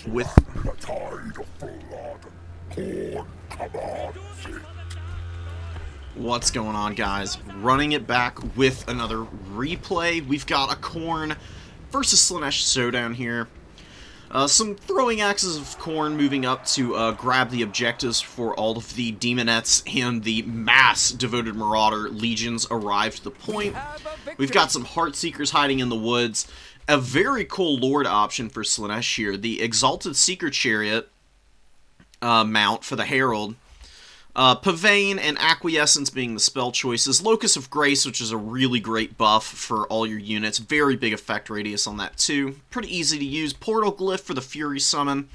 with... What's going on, guys? Running it back with another replay. We've got a Khorne versus Slaanesh showdown here. Some throwing axes of Khorne moving up to grab the objectives for all of the Demonettes, and the mass Devoted Marauder legions arrive to the point. We've got some Heartseekers hiding in the woods. A very cool Lord option for Slaanesh here. The Exalted Seeker Chariot mount for the Herald. Pavane and Acquiescence being the spell choices. Locus of Grace, which is a really great buff for all your units. Very big effect radius on that too. Pretty easy to use. Portal Glyph for the Fury Summon.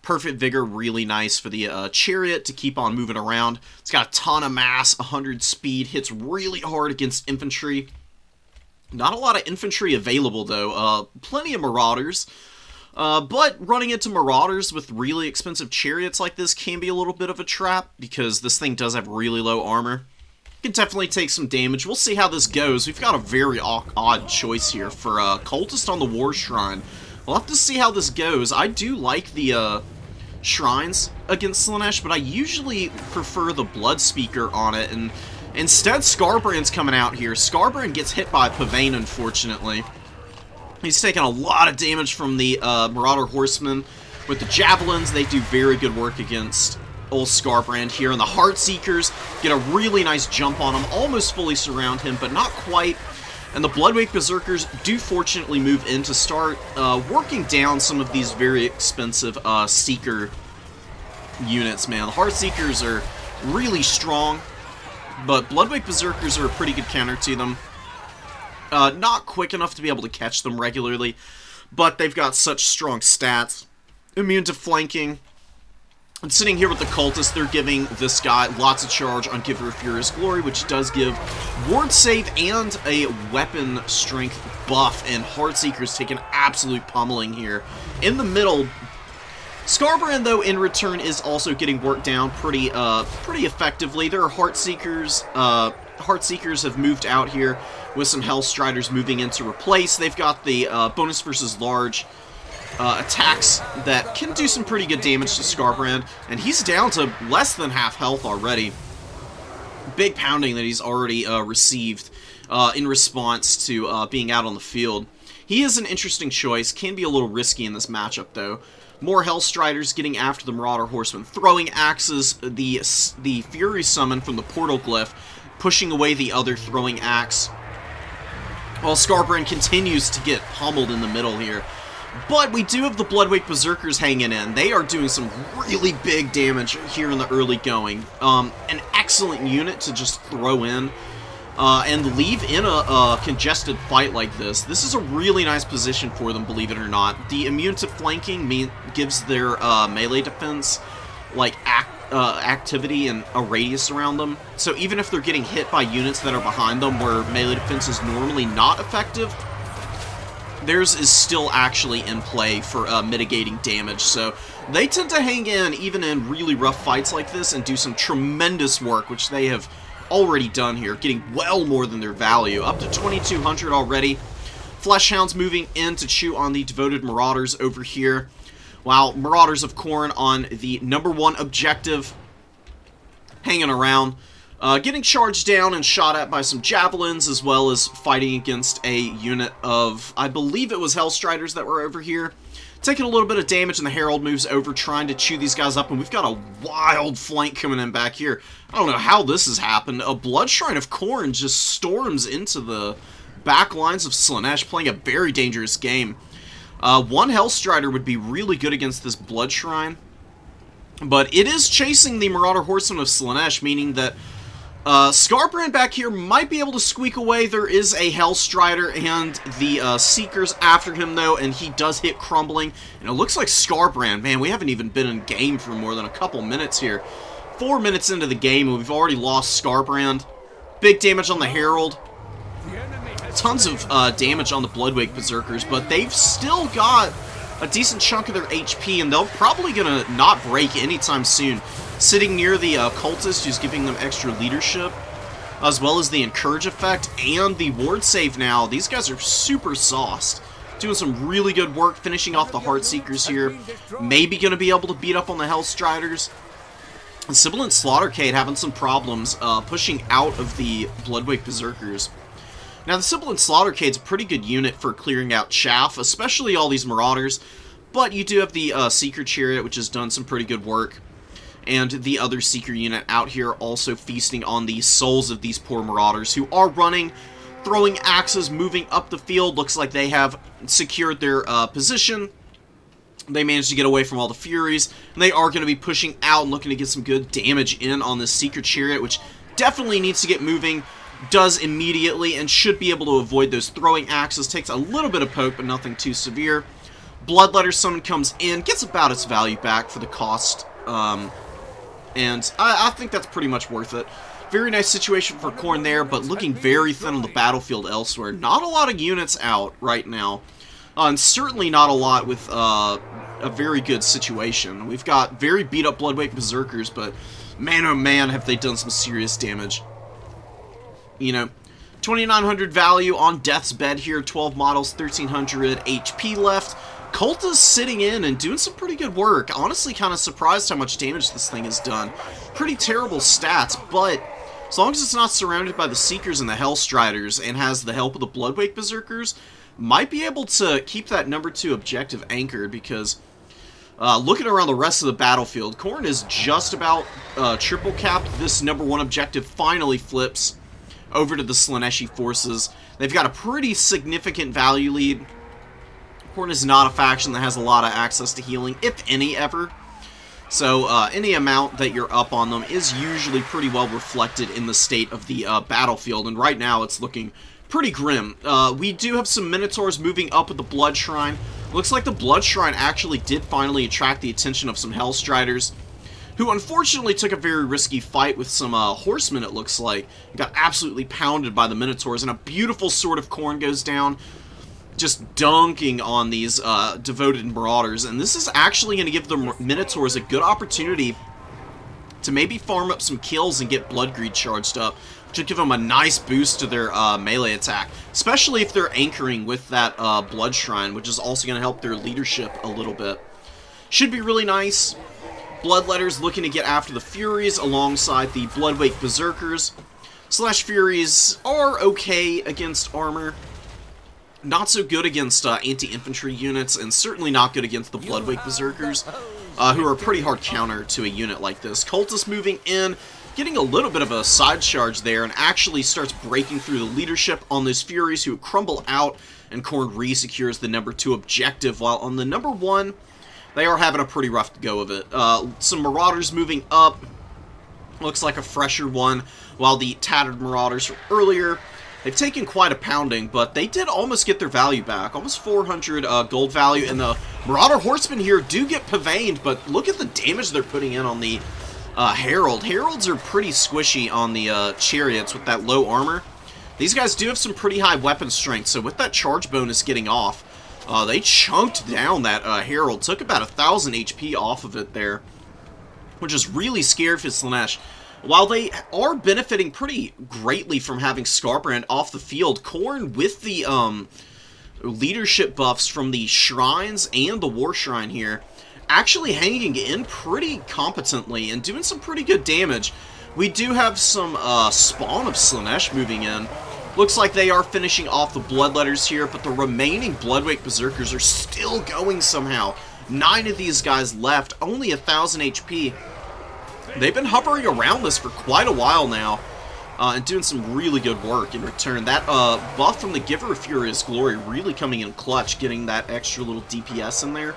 Perfect Vigor, really nice for the Chariot to keep on moving around. It's got a ton of mass, 100 speed, hits really hard against infantry. Not a lot of infantry available though. Plenty of Marauders. But running into Marauders with really expensive chariots like this can be a little bit of a trap, because this thing does have really low armor. Can definitely take some damage. We'll see how this goes. We've got a very odd choice here for Cultist on the War Shrine. We'll have to see how this goes. I do like the Shrines against Slaanesh, but I usually prefer the Blood Speaker on it, and instead Skarbrand's coming out here. Skarbrand gets hit by Pavane, unfortunately. He's taking a lot of damage from the Marauder Horsemen. With the Javelins, they do very good work against old Skarbrand here. And the Heartseekers get a really nice jump on him, almost fully surround him, but not quite. And the Bloodwake Berserkers do fortunately move in to start working down some of these very expensive Seeker units, man. The Heartseekers are really strong, but Bloodwake Berserkers are a pretty good counter to them. Not quick enough to be able to catch them regularly, but they've got such strong stats. Immune to flanking. And sitting here with the Cultists, they're giving this guy lots of charge on Giver of Furious Glory, which does give ward save and a weapon strength buff, and Heartseekers take an absolute pummeling here. In the middle, Skarbrand, though, in return, is also getting worked down pretty effectively. There are Heartseekers. Heartseekers have moved out here with some Hellstriders moving in to replace. They've got the bonus versus large attacks that can do some pretty good damage to Skarbrand, and he's down to less than half health already. Big pounding that he's already received in response to being out on the field. He is an interesting choice, can be a little risky in this matchup though. More Hellstriders getting after the Marauder Horsemen, throwing axes, the Fury Summon from the Portal Glyph, pushing away the other throwing axe, while Skarbrand continues to get pummeled in the middle here. But we do have the Bloodwake Berserkers hanging in. They are doing some really big damage here in the early going. An excellent unit to just throw in and leave in a congested fight like this. This is a really nice position for them, believe it or not. The immune to flanking gives their melee defense like activity and a radius around them. So even if they're getting hit by units that are behind them where melee defense is normally not effective, theirs is still actually in play for mitigating damage. So they tend to hang in even in really rough fights like this and do some tremendous work, which they have already done here, getting well more than their value. Up to 2,200 already. Fleshhounds moving in to chew on the Devoted Marauders over here, while Marauders of Khorne on the #1 objective, hanging around, getting charged down and shot at by some Javelins, as well as fighting against a unit of, I believe it was Hellstriders that were over here. Taking a little bit of damage, and the Herald moves over, trying to chew these guys up, and we've got a wild flank coming in back here. I don't know how this has happened. A Blood Shrine of Khorne just storms into the back lines of Slaanesh, playing a very dangerous game. One Hellstrider would be really good against this Blood Shrine, but it is chasing the Marauder Horsemen of Slaanesh, meaning that Skarbrand back here might be able to squeak away. There is a Hellstrider and the Seekers after him, though, and he does hit crumbling. And it looks like Skarbrand, man, we haven't even been in game for more than a couple minutes here. 4 minutes into the game, and we've already lost Skarbrand. Big damage on the Herald. Tons of damage on the Bloodwake Berserkers, but they've still got a decent chunk of their HP, and they're probably gonna not break anytime soon. Sitting near the Cultist, who's giving them extra leadership, as well as the Encourage effect and the ward save now. These guys are super sauced. doing some really good work, finishing off the Heartseekers here. Maybe going to be able to beat up on the Hellstriders. And Sibilant Slaughtercade having some problems pushing out of the Bloodwake Berserkers. Now, the Sibilant Slaughtercade's a pretty good unit for clearing out chaff, especially all these Marauders. But you do have the Seeker Chariot, which has done some pretty good work. And the other Seeker unit out here also feasting on the souls of these poor Marauders who are running, throwing axes, moving up the field. Looks like they have secured their position. They managed to get away from all the Furies, and they are going to be pushing out and looking to get some good damage in on this Seeker Chariot, which definitely needs to get moving. Does immediately and should be able to avoid those throwing axes. Takes a little bit of poke, but nothing too severe. Bloodletter Summon comes in, gets about its value back for the cost, and I think that's pretty much worth it. Very nice situation for Khorne there, but looking very thin on the battlefield elsewhere. Not a lot of units out right now, and certainly not a lot with a very good situation. We've got very beat-up Bloodwake Berserkers, but man oh man have they done some serious damage. You know, 2,900 value on Death's Bed here, 12 models, 1,300 HP left. Kulta's sitting in and doing some pretty good work. Honestly, kind of surprised how much damage this thing has done. Pretty terrible stats, but as long as it's not surrounded by the Seekers and the Hellstriders and has the help of the Bloodwake Berserkers, might be able to keep that number 2 objective anchored, because looking around the rest of the battlefield, Khorne is just about triple capped. This number 1 objective finally flips over to the Slaaneshi forces. They've got a pretty significant value lead. Khorne is not a faction that has a lot of access to healing, if any ever. So any amount that you're up on them is usually pretty well reflected in the state of the battlefield, and right now it's looking pretty grim. We do have some Minotaurs moving up at the Blood Shrine. Looks like the Blood Shrine actually did finally attract the attention of some Hellstriders, who unfortunately took a very risky fight with some horsemen, it looks like. Got absolutely pounded by the Minotaurs, and a beautiful Sword of Khorne goes down, just dunking on these devoted Marauders. And this is actually going to give the Minotaurs a good opportunity to maybe farm up some kills and get Bloodgreed charged up, which would give them a nice boost to their melee attack, especially if they're anchoring with that Blood Shrine, which is also going to help their leadership a little bit. Should be really nice. Bloodletter's looking to get after the Furies alongside the Bloodwake Berserkers. Slash Furies are okay against armor. Not so good against anti-infantry units, and certainly not good against the Bloodwake Berserkers, who are a pretty hard counter to a unit like this. Cultist moving in, getting a little bit of a side charge there, and actually starts breaking through the leadership on those Furies, who crumble out, and Khorne re-secures the number 2 objective, while on the number 1, they are having a pretty rough go of it. Some Marauders moving up, looks like a fresher one, while the tattered Marauders from earlier, they've taken quite a pounding, but they did almost get their value back. Almost 400 gold value, and the Marauder Horsemen here do get pavaned, but look at the damage they're putting in on the Herald. Heralds are pretty squishy on the Chariots with that low armor. These guys do have some pretty high weapon strength, so with that charge bonus getting off, they chunked down that Herald. Took about 1,000 HP off of it there, which is really scary for Slaanesh. While they are benefiting pretty greatly from having Skarbrand off the field, Khorne, with the leadership buffs from the Shrines and the War Shrine here, actually hanging in pretty competently and doing some pretty good damage. We do have some spawn of Slaanesh moving in. Looks like they are finishing off the Bloodletters here, but the remaining Bloodwake Berserkers are still going somehow. 9 of these guys left, only 1,000 HP. They've been hovering around this for quite a while now, and doing some really good work in return. That buff from the Giver of Furious Glory really coming in clutch, getting that extra little DPS in there.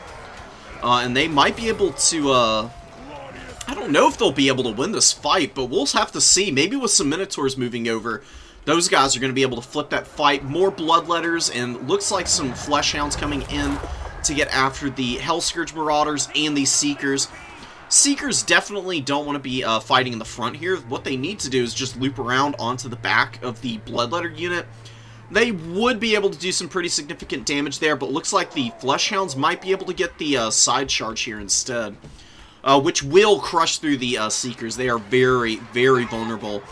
And they might be able to, I don't know if they'll be able to win this fight, but we'll have to see. Maybe with some Minotaurs moving over, those guys are going to be able to flip that fight. More Bloodletters, and looks like some Fleshhounds coming in to get after the Hellscourge Marauders and the Seekers. Seekers definitely don't want to be fighting in the front here. What they need to do is just loop around onto the back of the Bloodletter unit. They would be able to do some pretty significant damage there, but looks like the Fleshhounds might be able to get the side charge here instead, which will crush through the Seekers. They are very, very vulnerable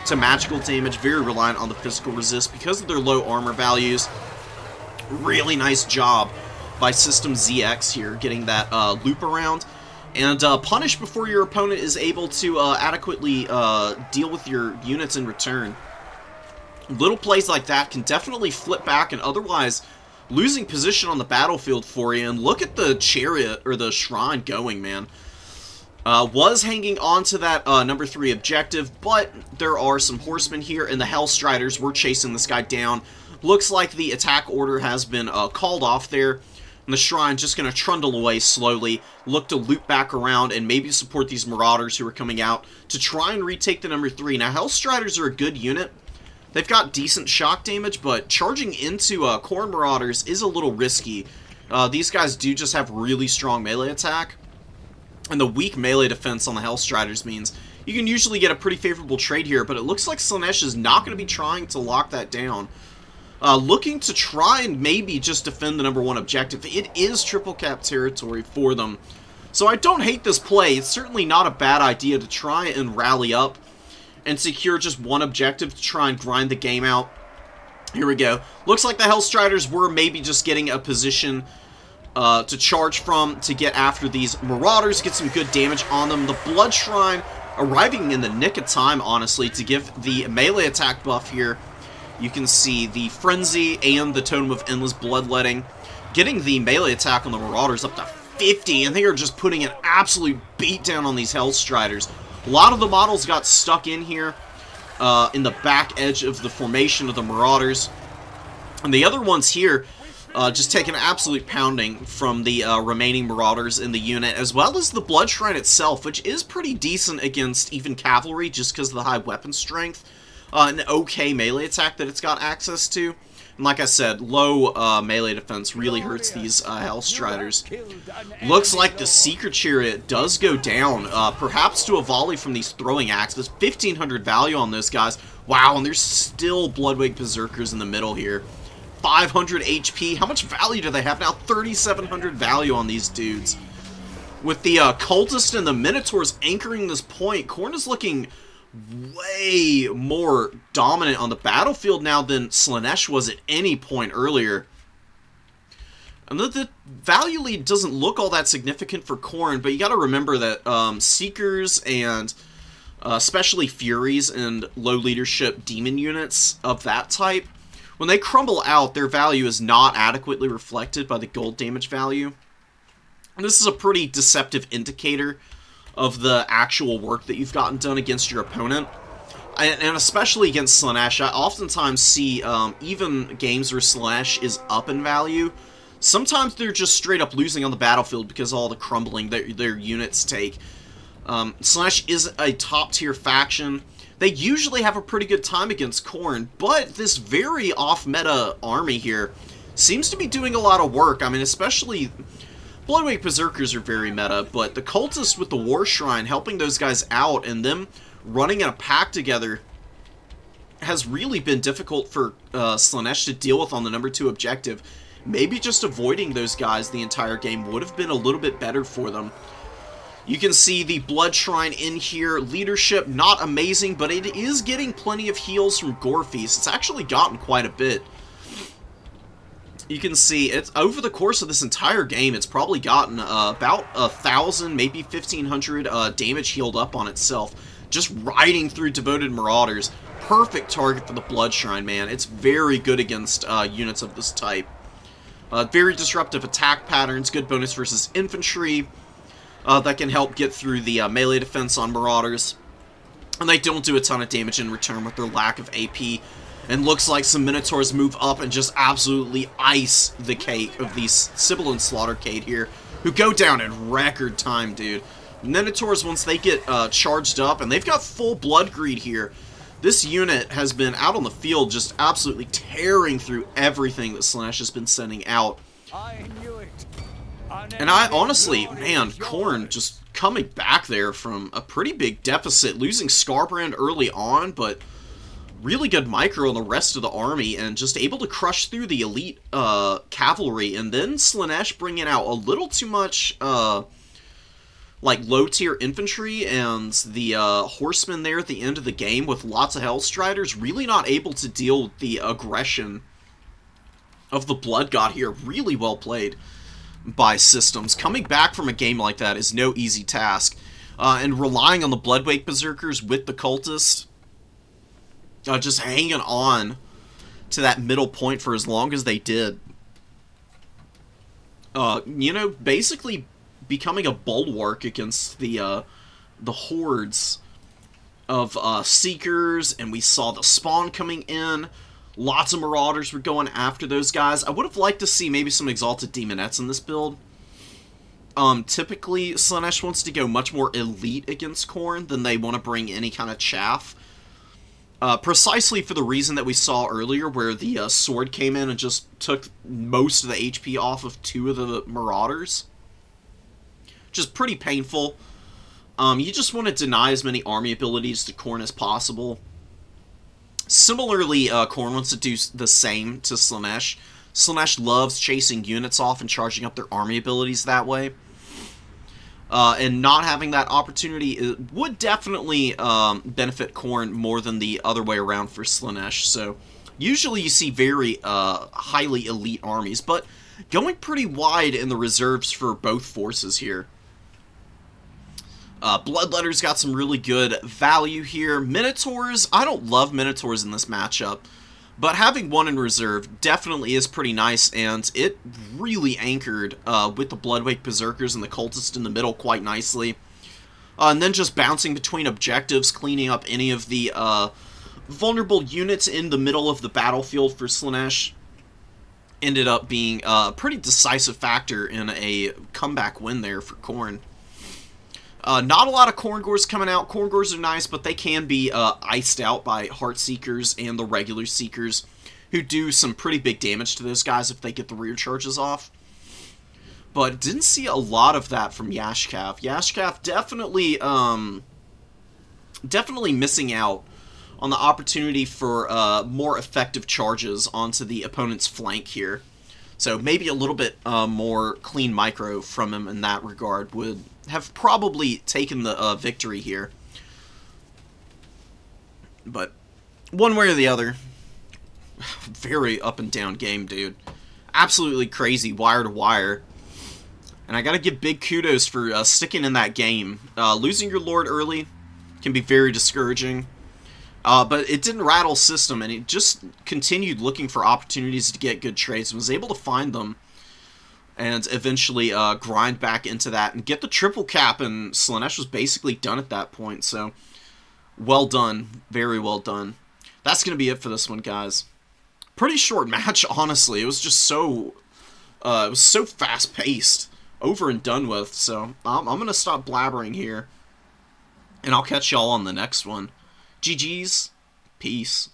to magical damage, very reliant on the physical resist because of their low armor values. Really nice job by System ZX here, getting that loop around. And punish before your opponent is able to adequately deal with your units in return. Little plays like that can definitely flip back and otherwise losing position on the battlefield for you. And look at the chariot, or the shrine, going, man. Was hanging on to that number 3 objective, but there are some horsemen here, and the Hellstriders were chasing this guy down. Looks like the attack order has been called off there, and the shrine just going to trundle away slowly, look to loop back around, and maybe support these Marauders who are coming out to try and retake the number 3. Now, Hellstriders are a good unit. They've got decent shock damage, but charging into Khorne Marauders is a little risky. These guys do just have really strong melee attack. And the weak melee defense on the Hellstriders means you can usually get a pretty favorable trade here, but it looks like Slaanesh is not going to be trying to lock that down. Looking to try and maybe just defend the number 1 objective. It is triple cap territory for them. So I don't hate this play. It's certainly not a bad idea to try and rally up and secure just 1 objective to try and grind the game out. Here we go. Looks like the Hellstriders were maybe just getting a position to charge from to get after these Marauders, get some good damage on them. The Blood Shrine arriving in the nick of time, honestly, to give the melee attack buff here. You can see the Frenzy and the Totem of Endless Bloodletting getting the melee attack on the Marauders up to 50, and they are just putting an absolute beatdown on these Hellstriders. A lot of the models got stuck in here in the back edge of the formation of the Marauders. And the other ones here just take an absolute pounding from the remaining Marauders in the unit, as well as the Blood Shrine itself, which is pretty decent against even cavalry just because of the high weapon strength. An okay melee attack that it's got access to. And like I said, low melee defense really hurts these Hellstriders. Looks like the Secret Chariot does go down, perhaps to a volley from these throwing axes. 1,500 value on those guys. Wow, and there's still Bloodwake Berserkers in the middle here. 500 HP. How much value do they have now? 3,700 value on these dudes. With the Cultist and the Minotaurs anchoring this point, Khorne is looking way more dominant on the battlefield now than Slaanesh was at any point earlier. And the value lead doesn't look all that significant for Khorne, but you got to remember that Seekers and especially Furies and low leadership demon units of that type, when they crumble out, their value is not adequately reflected by the gold damage value. And this is a pretty deceptive indicator of the actual work that you've gotten done against your opponent. And especially against Slaanesh, I oftentimes see even games where Slaanesh is up in value, sometimes they're just straight up losing on the battlefield because of all the crumbling that their units take. Slaanesh is a top tier faction. They usually have a pretty good time against Khorne, but this very off-meta army here seems to be doing a lot of work. I mean, especially Bloodwake Berserkers are very meta, but the Cultists with the War Shrine helping those guys out and them running in a pack together has really been difficult for Slaanesh to deal with on the number 2 objective. Maybe just avoiding those guys the entire game would have been a little bit better for them. You can see the Blood Shrine in here. Leadership, not amazing, but it is getting plenty of heals from Gorefeast. It's actually gotten quite a bit. You can see, it's over the course of this entire game, it's probably gotten about 1,000, maybe 1,500 damage healed up on itself. Just riding through Devoted Marauders. Perfect target for the Blood Shrine, man. It's very good against units of this type. Very disruptive attack patterns, good bonus versus infantry. That can help get through the melee defense on Marauders. And they don't do a ton of damage in return with their lack of AP. And looks like some Minotaurs move up and just absolutely ice the cake of these Sibyl Slaughtercade here, who go down in record time, dude. Minotaurs, once they get charged up, and they've got full Blood Greed here, this unit has been out on the field just absolutely tearing through everything that Slaanesh has been sending out. I knew it. And I honestly, man, Khorne just coming back there from a pretty big deficit, losing Scarbrand early on, but really good micro on the rest of the army, and just able to crush through the elite cavalry, and then Slaanesh bringing out a little too much like low-tier infantry, and the horsemen there at the end of the game with lots of Hellstriders, really not able to deal with the aggression of the Blood God here. Really well played by Systems. Coming back from a game like that is no easy task. And relying on the Bloodwake Berserkers with the Cultist, just hanging on to that middle point for as long as they did. You know, basically becoming a bulwark against the hordes of Seekers, and we saw the spawn coming in. Lots of Marauders were going after those guys. I would have liked to see maybe some Exalted Demonettes in this build. Typically, Slaanesh wants to go much more elite against Khorne than they want to bring any kind of chaff. Precisely for the reason that we saw earlier, where the sword came in and just took most of the HP off of 2 of the Marauders. Just pretty painful. You just want to deny as many army abilities to Khorne as possible. Similarly, Khorne wants to do the same to Slaanesh. Slaanesh loves chasing units off and charging up their army abilities that way. And not having that opportunity would definitely benefit Khorne more than the other way around for Slaanesh. So, usually you see very highly elite armies, but going pretty wide in the reserves for both forces here. Bloodletter's got some really good value here. Minotaurs, I don't love Minotaurs in this matchup, but having one in reserve definitely is pretty nice, and it really anchored with the Bloodwake Berserkers and the Cultist in the middle quite nicely. And then just bouncing between objectives, cleaning up any of the vulnerable units in the middle of the battlefield for Slaanesh ended up being a pretty decisive factor in a comeback win there for Khorne. Not a lot of Khorngors coming out. Khorngors are nice, but they can be iced out by Heartseekers and the regular Seekers, who do some pretty big damage to those guys if they get the rear charges off. But didn't see a lot of that from Yashkav. Yashkav definitely missing out on the opportunity for more effective charges onto the opponent's flank here. So maybe a little bit more clean micro from him in that regard would have probably taken the victory here. But one way or the other, very up and down game, dude. Absolutely crazy, wire to wire. And I gotta give big kudos for sticking in that game. Losing your Lord early can be very discouraging. But it didn't rattle System, and it just continued looking for opportunities to get good trades and was able to find them and eventually grind back into that and get the triple cap, and Slaanesh was basically done at that point. So, well done. Very well done. That's going to be it for this one, guys. Pretty short match, honestly. It was just so fast-paced, over and done with. So, I'm going to stop blabbering here, and I'll catch y'all on the next one. GG's. Peace.